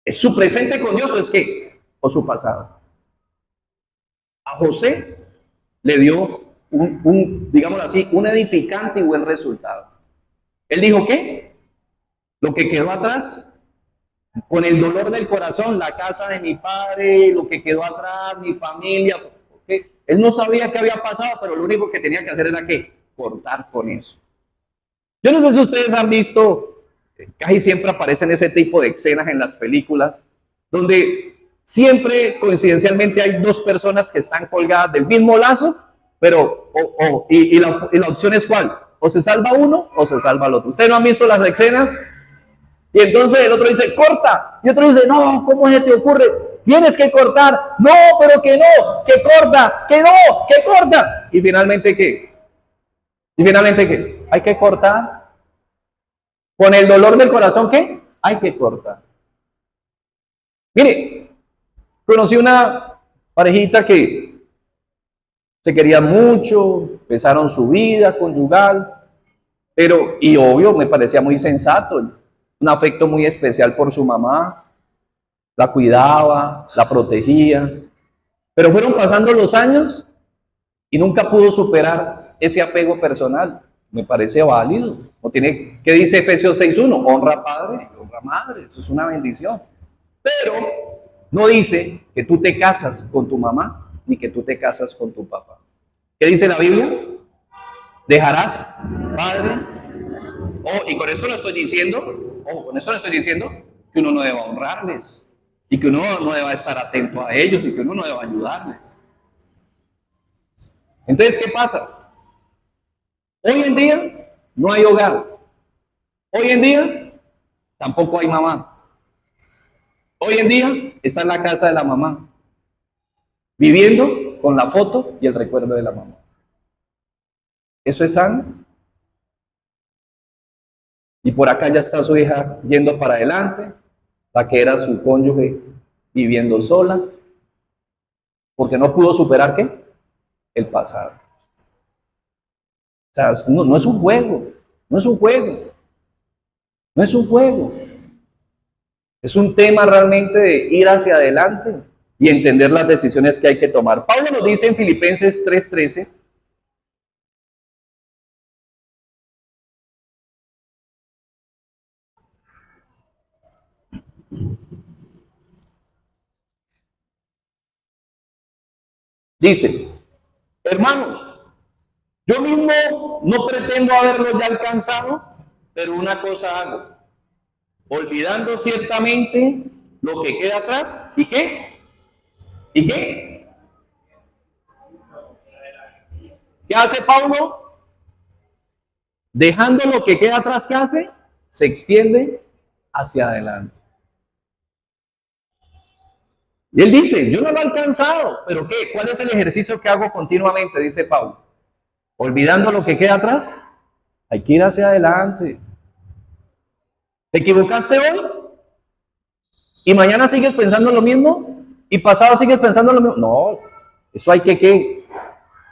¿Es su presente con Dios o es qué? O su pasado. A José le dio digámoslo así, un edificante y buen resultado. Él dijo, ¿qué? Lo que quedó atrás, con el dolor del corazón, la casa de mi padre, lo que quedó atrás, mi familia, ¿qué? Él no sabía qué había pasado, pero lo único que tenía que hacer era, ¿qué? Cortar con eso. Yo no sé si ustedes han visto, casi siempre aparecen ese tipo de escenas en las películas, donde siempre coincidencialmente hay dos personas que están colgadas del mismo lazo, pero la opción es ¿cuál? O se salva uno o se salva el otro. ¿Ustedes no han visto las escenas? Y entonces el otro dice, corta. Y otro dice, no, ¿cómo se te ocurre? Tienes que cortar. No, pero que no, que corta, que no, que corta. Y finalmente, ¿qué? Hay que cortar. Con el dolor del corazón, ¿qué? Hay que cortar. Mire, conocí una parejita que se querían mucho, empezaron su vida conyugal, pero, y obvio, me parecía muy sensato, un afecto muy especial por su mamá, la cuidaba, la protegía, pero fueron pasando los años y nunca pudo superar ese apego personal. Me parece válido. ¿No tiene, qué dice Efesios 6:1? Honra a padre, honra a madre, eso es una bendición. Pero no dice que tú te casas con tu mamá ni que tú te casas con tu papá. ¿Qué dice la Biblia? Dejarás padre. Oh, y con esto no estoy diciendo, con esto no estoy diciendo que uno no deba honrarles y que uno no deba estar atento a ellos y que uno no deba ayudarles. Entonces, ¿qué pasa? Hoy en día no hay hogar. Hoy en día tampoco hay mamá. Hoy en día está en la casa de la mamá, viviendo con la foto y el recuerdo de la mamá. ¿Eso es sano? Y por acá ya está su hija yendo para adelante, la que era su cónyuge viviendo sola, porque no pudo superar ¿qué? El pasado. O sea, no es un juego, no es un juego, no es un juego. Es un tema realmente de ir hacia adelante y entender las decisiones que hay que tomar. Pablo nos dice en Filipenses 3:13, dice, hermanos, yo mismo no pretendo haberlo ya alcanzado, pero una cosa hago, olvidando ciertamente lo que queda atrás. ¿Y qué? ¿Y qué? ¿Qué hace Pablo? Dejando lo que queda atrás, ¿qué hace? Se extiende hacia adelante. Y él dice, yo no lo he alcanzado, pero ¿qué? ¿Cuál es el ejercicio que hago continuamente? Dice Pablo. Olvidando lo que queda atrás, hay que ir hacia adelante. ¿Te equivocaste hoy? ¿Y mañana sigues pensando lo mismo? ¿Y pasado sigues pensando lo mismo? No, eso hay que, ¿qué?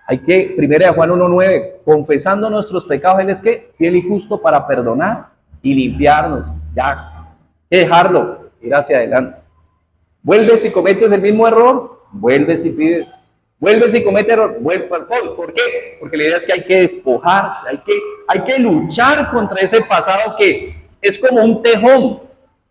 Hay que, 1 Juan 1:9, confesando nuestros pecados, Él es ¿qué? Fiel y justo para perdonar y limpiarnos. Ya, hay que dejarlo, ir hacia adelante. Vuelves y cometes el mismo error, vuelves y pides. Vuelves y cometes error, vuelves. ¿Por qué? Porque la idea es que hay que despojarse, hay que luchar contra ese pasado que es como un tejón.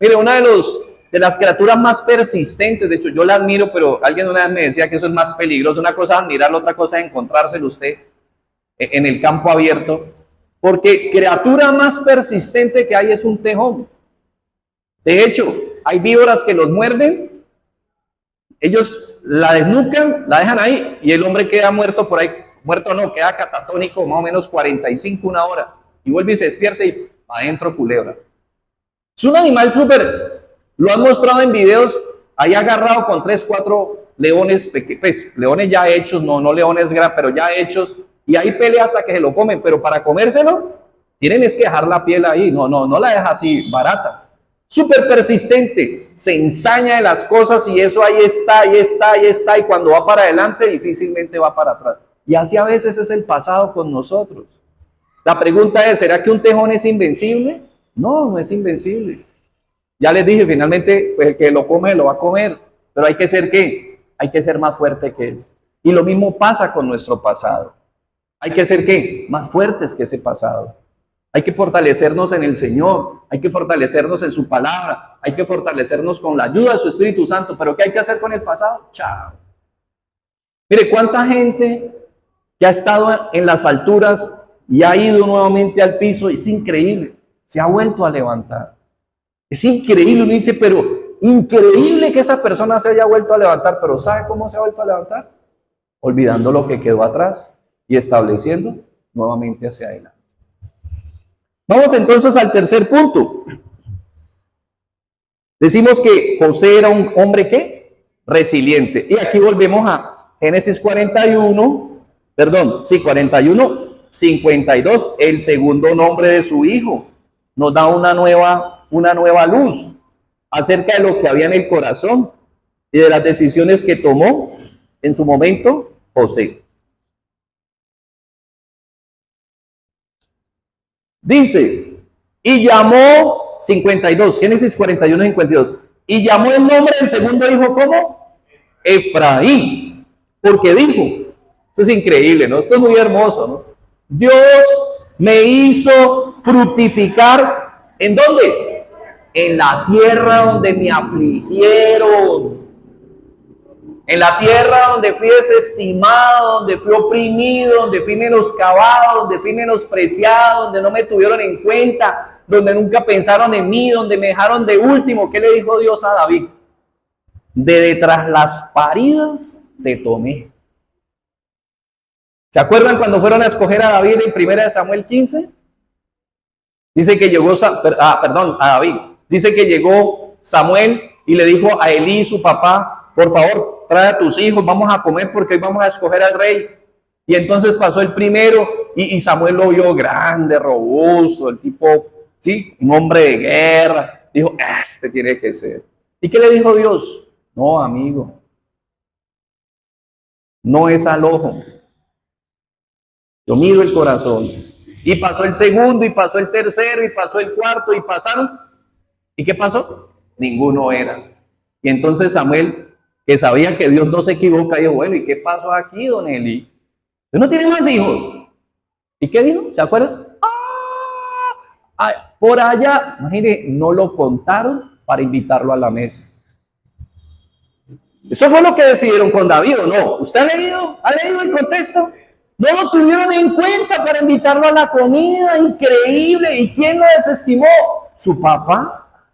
Mire, una de las criaturas más persistentes, de hecho yo la admiro, pero alguien una vez me decía que eso es más peligroso. Una cosa es admirarlo, otra cosa es encontrárselo usted en el campo abierto. Porque criatura más persistente que hay es un tejón. De hecho, hay víboras que los muerden. Ellos la desnucan, la dejan ahí y el hombre queda muerto por ahí, muerto no, queda catatónico más o menos 45, una hora. Y vuelve y se despierta y adentro culebra. Es un animal súper, lo han mostrado en videos, ahí agarrado con 3, 4 leones, pues leones ya hechos, no leones grandes, pero ya hechos, y ahí pelea hasta que se lo comen, pero para comérselo, tienen es que dejar la piel ahí, no la deja así barata. Súper persistente, se ensaña de las cosas y eso ahí está, y cuando va para adelante difícilmente va para atrás. Y así a veces es el pasado con nosotros. La pregunta es, ¿será que un tejón es invencible? No es invencible. Ya les dije, finalmente, pues el que lo come, lo va a comer, pero hay que ser ¿qué? Hay que ser más fuerte que él. Y lo mismo pasa con nuestro pasado. Hay que ser ¿qué? Más fuertes que ese pasado. Hay que fortalecernos en el Señor, hay que fortalecernos en su palabra, hay que fortalecernos con la ayuda de su Espíritu Santo. ¿Pero qué hay que hacer con el pasado? Chao. Mire, cuánta gente que ha estado en las alturas y ha ido nuevamente al piso, es increíble, se ha vuelto a levantar. Es increíble, uno dice, pero increíble que esa persona se haya vuelto a levantar, pero ¿sabe cómo se ha vuelto a levantar? Olvidando lo que quedó atrás y estableciendo nuevamente hacia adelante. Vamos entonces al tercer punto. Decimos que José era un hombre ¿qué? Resiliente. Y aquí volvemos a Génesis 41, 52, el segundo nombre de su hijo. Nos da una nueva luz acerca de lo que había en el corazón y de las decisiones que tomó en su momento José. Dice, y llamó 52, Génesis 41, 52. Y llamó el nombre del segundo hijo ¿cómo? Efraín. Porque dijo, esto es increíble, ¿no? Esto es muy hermoso, ¿no? Dios me hizo fructificar, ¿en dónde? En la tierra donde me afligieron. En la tierra donde fui desestimado, donde fui oprimido, donde fui menoscabado, donde fui menospreciado, donde no me tuvieron en cuenta, donde nunca pensaron en mí, donde me dejaron de último. ¿Qué le dijo Dios a David? De detrás las paridas te tomé. ¿Se acuerdan cuando fueron a escoger a David en 1 Samuel 15? Dice que llegó, a David. Dice que llegó Samuel y le dijo a Elí, su papá, por favor, trae a tus hijos, vamos a comer porque hoy vamos a escoger al rey. Y entonces pasó el primero y Samuel lo vio grande, robusto, el tipo, sí, un hombre de guerra. Dijo, este tiene que ser. ¿Y qué le dijo Dios? No, amigo, no es al ojo. Yo miro el corazón. Y pasó el segundo, y pasó el tercero, y pasó el cuarto, y pasaron. ¿Y qué pasó? Ninguno era. Y entonces Samuel, que sabía que Dios no se equivoca, dijo, bueno, ¿y qué pasó aquí, don Eli? ¿Usted no tiene más hijos? ¿Y qué dijo? ¿Se acuerdan? Por allá, imagínate, no lo contaron para invitarlo a la mesa. Eso fue lo que decidieron con David, ¿o no? ¿Usted ha leído el contexto? No lo tuvieron en cuenta para invitarlo a la comida, increíble. ¿Y quién lo desestimó? Su papá.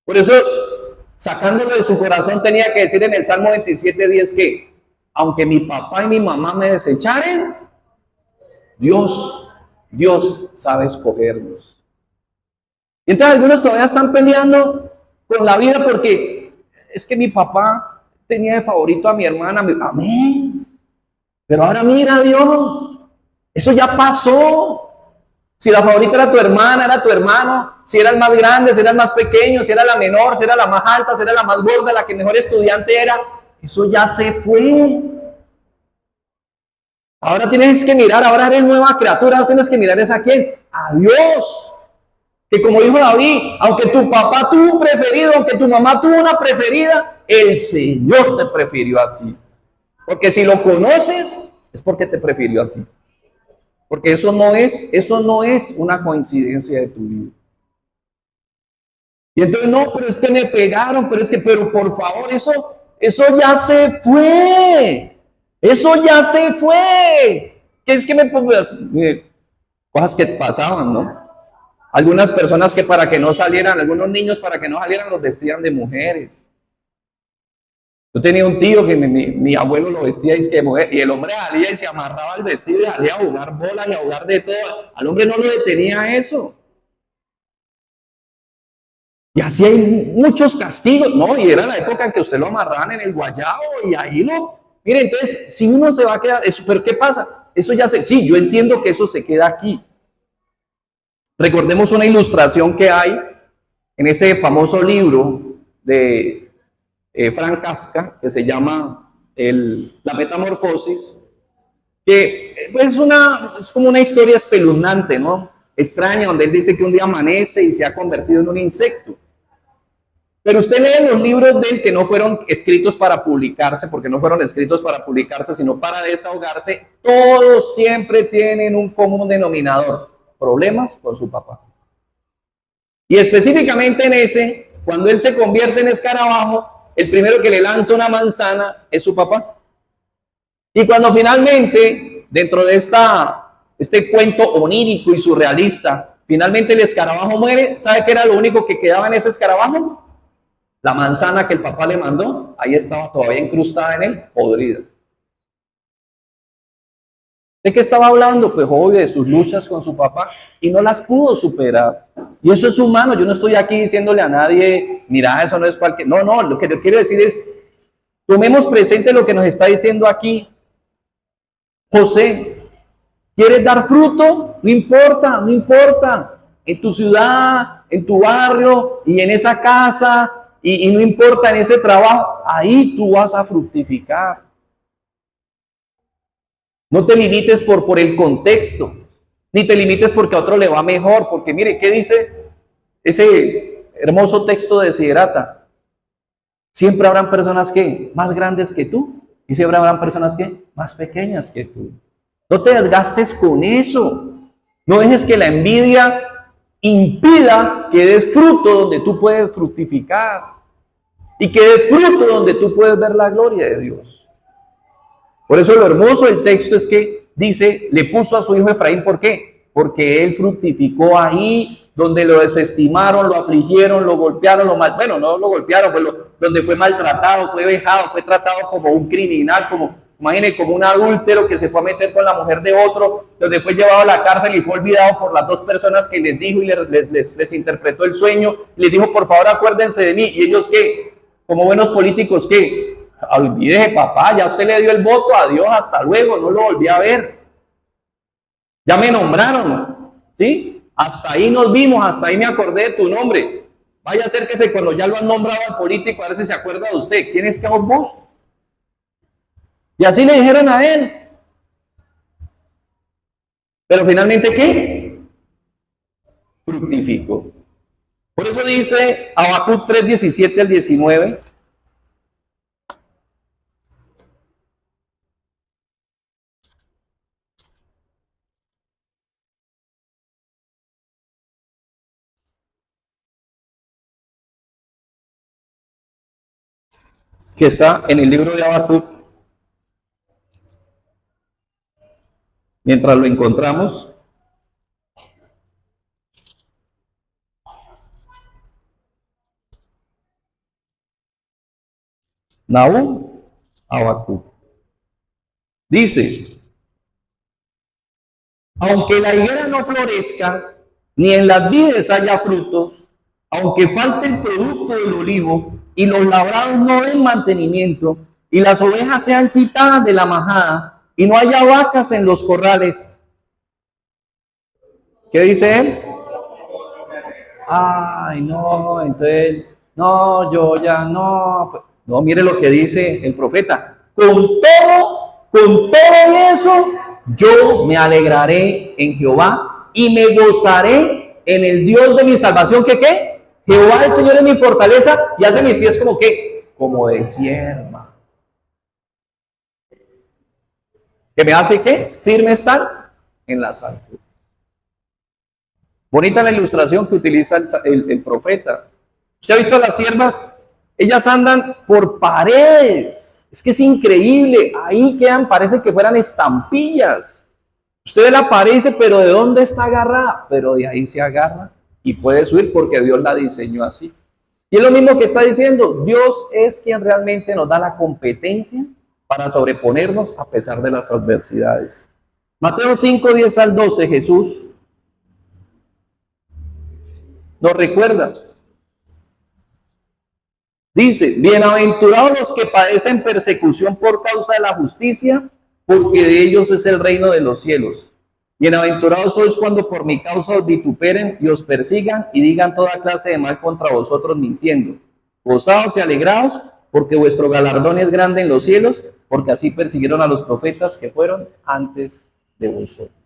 Por eso, sacándolo de su corazón, tenía que decir en el Salmo 27:10 que, aunque mi papá y mi mamá me desecharen, Dios sabe escogernos. Y entonces algunos todavía están peleando con la vida porque es que mi papá tenía de favorito a mi hermana. Amén. Pero ahora mira a Dios, eso ya pasó. Si la favorita era tu hermana, era tu hermano, si era el más grande, si era el más pequeño, si era la menor, si era la más alta, si era la más gorda, la que mejor estudiante era, eso ya se fue. Ahora tienes que mirar, ahora eres nueva criatura, ahora tienes que mirar es a quién, a Dios. Que como dijo David, aunque tu papá tuvo un preferido, aunque tu mamá tuvo una preferida, el Señor te prefirió a ti. Porque si lo conoces, es porque te prefirió a ti. Porque eso no es una coincidencia de tu vida. Y entonces, no, pero es que me pegaron, pero por favor, eso ya se fue. Eso ya se fue. Que es que cosas que pasaban, ¿no? Algunas personas que para que no salieran, algunos niños para que no salieran los vestían de mujeres. Yo tenía un tío que mi abuelo lo vestía de mujer, y el hombre salía y se amarraba el vestido y salía a jugar bolas y a jugar de todo. Al hombre no lo detenía eso. Y así hay muchos castigos, ¿no? Y era la época en que usted lo amarraban en el guayabo y ahí Mire, entonces, si uno se va a quedar, pero ¿qué pasa? Eso ya sí, yo entiendo que eso se queda aquí. Recordemos una ilustración que hay en ese famoso libro de Frank Kafka, que se llama La Metamorfosis, que pues, es como una historia espeluznante, ¿no? Extraña, donde él dice que un día amanece y se ha convertido en un insecto. Pero usted lee los libros de él que no fueron escritos para publicarse, porque no fueron escritos para publicarse, sino para desahogarse, todos siempre tienen un común denominador: problemas con su papá. Y específicamente en ese, cuando él se convierte en escarabajo, el primero que le lanza una manzana es su papá. Y cuando finalmente, dentro de este cuento onírico y surrealista, finalmente el escarabajo muere, ¿sabe qué era lo único que quedaba en ese escarabajo? La manzana que el papá le mandó, ahí estaba todavía incrustada en él, podrida. ¿De qué estaba hablando? Pues obvio, de sus luchas con su papá, y no las pudo superar. Y eso es humano. Yo no estoy aquí diciéndole a nadie, mira, eso no es cualquier... No, lo que te quiero decir es, tomemos presente lo que nos está diciendo aquí José. ¿Quieres dar fruto? No importa. En tu ciudad, en tu barrio y en esa casa, y no importa en ese trabajo, ahí tú vas a fructificar. No te limites por el contexto, ni te limites porque a otro le va mejor, porque mire, ¿qué dice ese hermoso texto de Desiderata? Siempre habrán personas que más grandes que tú, y siempre habrán personas que más pequeñas que tú. No te desgastes con eso. No dejes que la envidia impida que des fruto donde tú puedes fructificar. y que dé fruto donde tú puedes ver la gloria de Dios. Por eso lo hermoso del texto es que dice, le puso a su hijo Efraín, ¿por qué? Porque él fructificó ahí donde lo desestimaron, lo afligieron, lo golpearon, bueno, no lo golpearon, pues donde fue maltratado, fue vejado, fue tratado como un criminal, imagínense, como un adúltero que se fue a meter con la mujer de otro, donde fue llevado a la cárcel y fue olvidado por las dos personas que les dijo y les interpretó el sueño, les dijo, por favor, acuérdense de mí. Y ellos, ¿qué? Como buenos políticos, ¿qué? Olvídese, papá, ya usted le dio el voto, adiós, hasta luego, no lo volví a ver. Ya me nombraron, ¿sí? Hasta ahí nos vimos, hasta ahí me acordé de tu nombre. Vaya a ser que cuando ya lo han nombrado al político, a ver si se acuerda de usted. ¿Quién es que vos? Y así le dijeron a él. Pero finalmente, ¿qué? Fructificó. Por eso dice Habacuc 3:17 al 19. Que está en el libro de Habacuc. Mientras lo encontramos, Nahum, Habacuc. Dice, aunque la higuera no florezca, ni en las vides haya frutos, aunque falte el producto del olivo, y los labrados no den mantenimiento, y las ovejas sean quitadas de la majada, y no haya vacas en los corrales. ¿Qué dice él? Ay, no, entonces, no, yo ya no. No, mire lo que dice el profeta. Con todo eso, yo me alegraré en Jehová y me gozaré en el Dios de mi salvación. ¿Qué? Jehová el Señor es mi fortaleza y hace mis pies como ¿qué? Como de sierva. ¿Que me hace qué? Firme estar en las alturas. Bonita la ilustración que utiliza el profeta. ¿Usted ha visto a las siervas? Ellas andan por paredes. Es que es increíble. Ahí quedan, parece que fueran estampillas. Usted ve la pared y dice, pero ¿de dónde está agarrada? Pero de ahí se agarra y puede subir porque Dios la diseñó así. Y es lo mismo que está diciendo. Dios es quien realmente nos da la competencia para sobreponernos a pesar de las adversidades. Mateo 5:10 al 12, Jesús nos recuerda. Dice, bienaventurados los que padecen persecución por causa de la justicia, porque de ellos es el reino de los cielos. Bienaventurados sois cuando por mi causa os vituperen y os persigan y digan toda clase de mal contra vosotros mintiendo. Gozaos y alegraos, porque vuestro galardón es grande en los cielos, porque así persiguieron a los profetas que fueron antes de vosotros.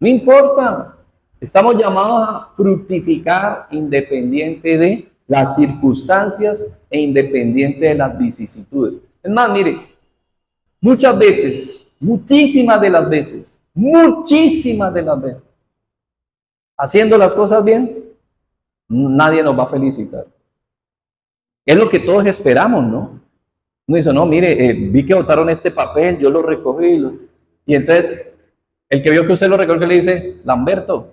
No importa, estamos llamados a fructificar independiente de las circunstancias e independiente de las vicisitudes. Es más, mire, muchas veces, muchísimas de las veces, haciendo las cosas bien, nadie nos va a felicitar. Es lo que todos esperamos, ¿no? Uno dice, no, mire, vi que botaron este papel, yo lo recogí. Y entonces, el que vio que usted lo recogió le dice, Lamberto.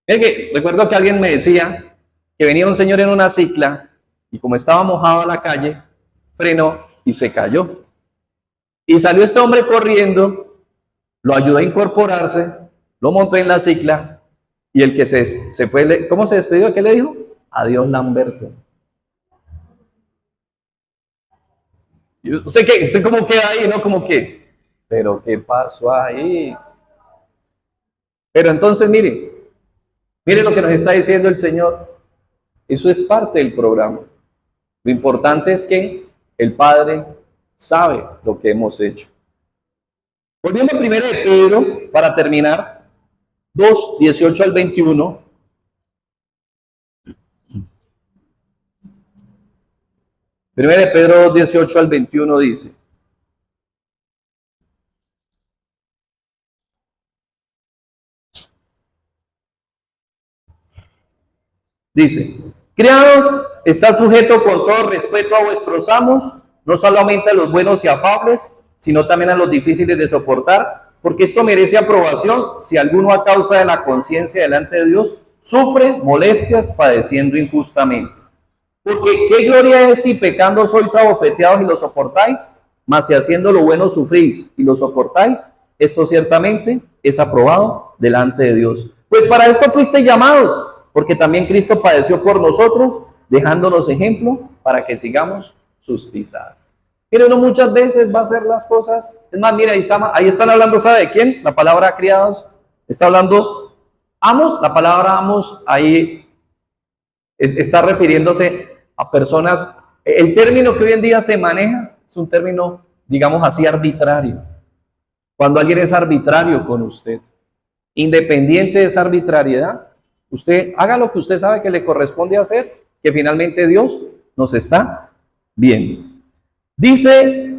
Recuerdo que alguien me decía que venía un señor en una cicla y como estaba mojado a la calle, frenó y se cayó. Y salió este hombre corriendo, lo ayudó a incorporarse, lo montó en la cicla y el que se fue, ¿cómo se despidió? ¿Qué le dijo? Adiós, Lamberto. ¿Y usted qué? ¿Usted cómo queda ahí? ¿No? Como que, ¿pero qué pasó ahí? Pero entonces, mire lo que nos está diciendo el Señor. Eso es parte del programa. Lo importante es que el Padre sabe lo que hemos hecho. Volviendo a 1 de Pedro, para terminar, 2:18 al 21. 1 de Pedro 2:18 al 21 dice. Dice, criados, Estad sujeto con todo respeto a vuestros amos, no solamente a los buenos y afables, sino también a los difíciles de soportar, porque esto merece aprobación si alguno a causa de la conciencia delante de Dios sufre molestias padeciendo injustamente. Porque qué gloria es si pecando sois abofeteados y lo soportáis, mas si haciendo lo bueno sufrís y lo soportáis, esto ciertamente es aprobado delante de Dios. Pues para esto fuisteis llamados, porque también Cristo padeció por nosotros, dejándonos ejemplo para que sigamos sus pisadas. Pero uno muchas veces va a hacer las cosas. Es más, mira, ahí están hablando, ¿sabe de quién? La palabra criados está hablando amos. La palabra amos ahí está refiriéndose a personas. El término que hoy en día se maneja es un término, digamos así, arbitrario. Cuando alguien es arbitrario con usted, independiente de esa arbitrariedad, usted haga lo que usted sabe que le corresponde hacer, que finalmente Dios nos está viendo. Dice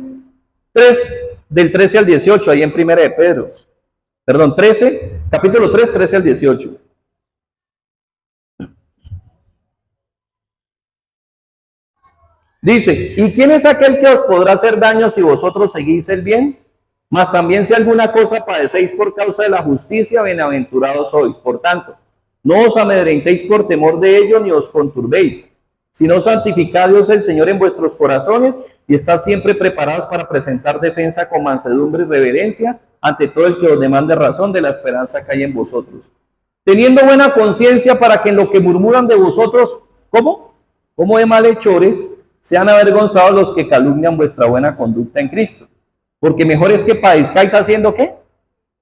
3, del 13 al 18, ahí en Primera de Pedro. Perdón, 13, capítulo 3, 13 al 18. Dice, ¿y quién es aquel que os podrá hacer daño si vosotros seguís el bien? Mas también si alguna cosa padecéis por causa de la justicia, bienaventurados sois. Por tanto, no os amedrentéis por temor de ello, ni os conturbéis, sino santificad Dios el Señor en vuestros corazones, y estad siempre preparados para presentar defensa con mansedumbre y reverencia ante todo el que os demande razón de la esperanza que hay en vosotros. Teniendo buena conciencia para que en lo que murmuran de vosotros, ¿cómo? Como de malhechores, sean avergonzados los que calumnian vuestra buena conducta en Cristo. Porque mejor es que padezcáis haciendo ¿qué?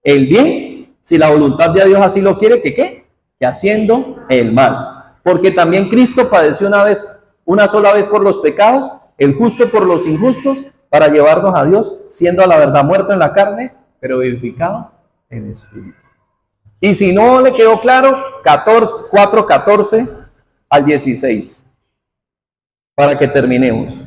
El bien, si la voluntad de Dios así lo quiere, que ¿qué? Que haciendo el mal. Porque también Cristo padeció una sola vez por los pecados, el justo por los injustos, para llevarnos a Dios, siendo a la verdad muerto en la carne, pero vivificado en el espíritu. Y si no le quedó claro, 4:14 al 16, para que terminemos.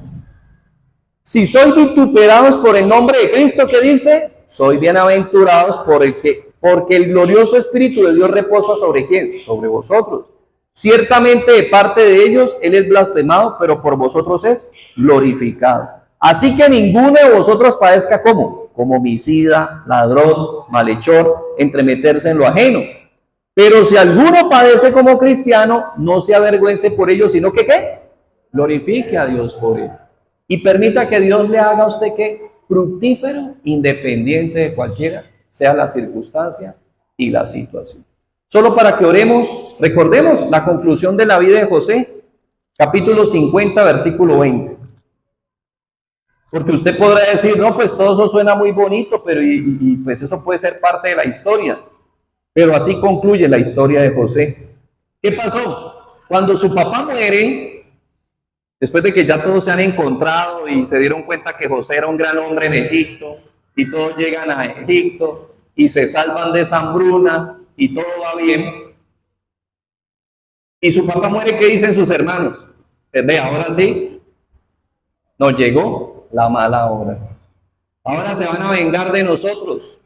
Si sois vituperados por el nombre de Cristo, ¿qué dice? Sois bienaventurados porque el glorioso Espíritu de Dios reposa sobre ¿quién? Sobre vosotros. Ciertamente de parte de ellos Él es blasfemado, pero por vosotros es glorificado. Así que ninguno de vosotros padezca como homicida, ladrón, malhechor, entremeterse en lo ajeno. Pero si alguno padece como cristiano, no se avergüence por ello, sino que ¿qué? Glorifique a Dios por él. Y permita que Dios le haga a usted que fructífero, independiente de cualquiera sea la circunstancia y la situación. Solo para que oremos, recordemos la conclusión de la vida de José, capítulo 50, versículo 20. Porque usted podrá decir, no, pues todo eso suena muy bonito, pero pues eso puede ser parte de la historia. Pero así concluye la historia de José. ¿Qué pasó? Cuando su papá muere, después de que ya todos se han encontrado y se dieron cuenta que José era un gran hombre en Egipto, y todos llegan a Egipto y se salvan de esa hambruna y todo va bien, y su papá muere, ¿qué dicen sus hermanos? Pues ve, ahora sí, nos llegó la mala hora. Ahora se van a vengar de nosotros.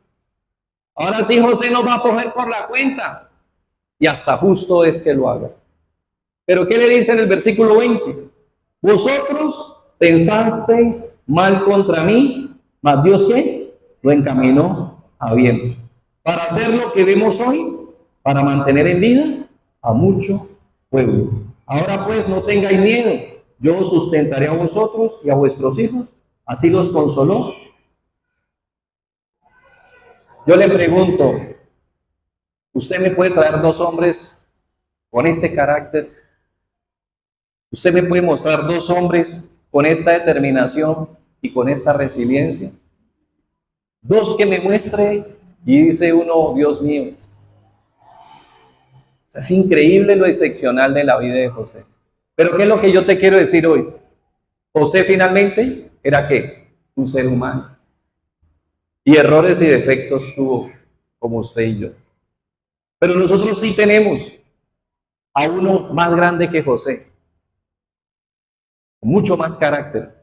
Ahora sí José nos va a coger por la cuenta. Y hasta justo es que lo haga. Pero ¿qué le dice en el versículo 20? Vosotros pensasteis mal contra mí, mas Dios ¿qué? Lo encaminó a bien. Para hacer lo que vemos hoy, para mantener en vida a mucho pueblo. Ahora pues no tengáis miedo, yo os sustentaré a vosotros y a vuestros hijos. Así los consoló. Yo le pregunto, ¿usted me puede traer dos hombres con este carácter? ¿Usted me puede mostrar dos hombres con esta determinación y con esta resiliencia? Dos que me muestre y dice uno, Dios mío. Es increíble lo excepcional de la vida de José. Pero ¿qué es lo que yo te quiero decir hoy? José finalmente era ¿qué? Un ser humano. Y errores y defectos tuvo, como usted y yo. Pero nosotros sí tenemos a uno más grande que José, con mucho más carácter,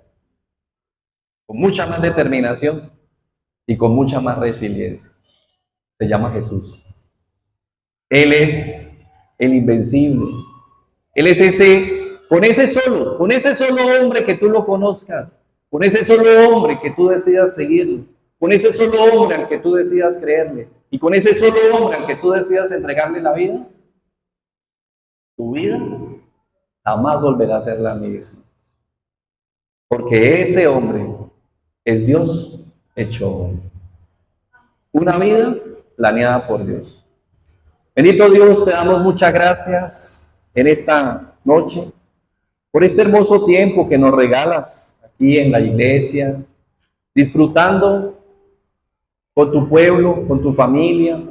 con mucha más determinación y con mucha más resiliencia. Se llama Jesús. Él es el invencible. Él es ese con ese solo hombre que tú lo conozcas, con ese solo hombre que tú decidas seguirlo, con ese solo hombre al que tú decidas creerle, y con ese solo hombre al que tú decidas entregarle la vida, tu vida jamás volverá a ser la misma. Porque ese hombre es Dios hecho hombre. Una vida planeada por Dios. Bendito Dios, te damos muchas gracias en esta noche por este hermoso tiempo que nos regalas aquí en la iglesia, disfrutando con tu pueblo, con tu familia,